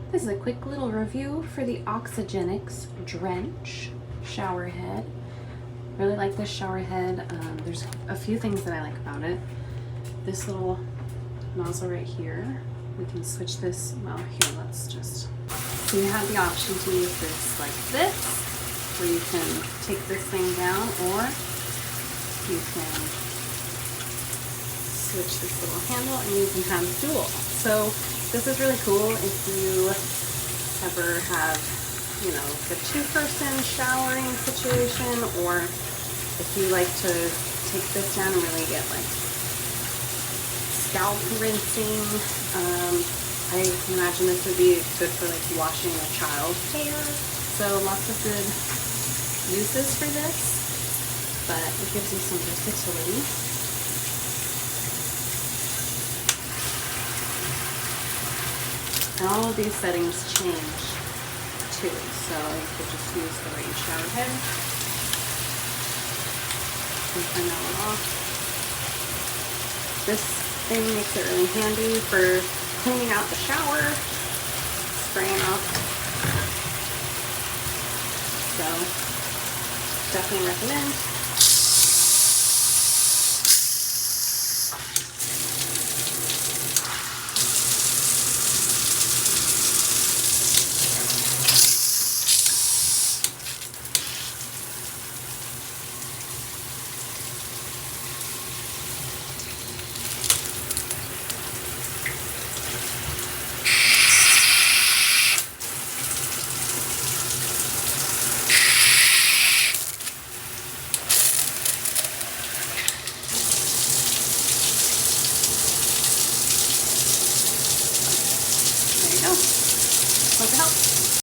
This is a quick little review for the Oxygenix Drench shower head. Really like this shower head. There's a few things that I like about it. This little nozzle right here, we can switch this. Well, here, let's just. So you have the option to use this like this, where you can take this thing down, or you can switch this little handle and you can have dual. So this is really cool if you ever have, you know, the two-person showering situation, or if you like to take this down and really get like scalp rinsing. I can imagine this would be good for like washing a child's hair. So lots of good uses for this, but it gives you some versatility. And all of these settings change too, so you could just use the rain shower head and turn that one off. This thing makes it really handy for cleaning out the shower, spraying off. So definitely recommend. There you go. Hope it helps.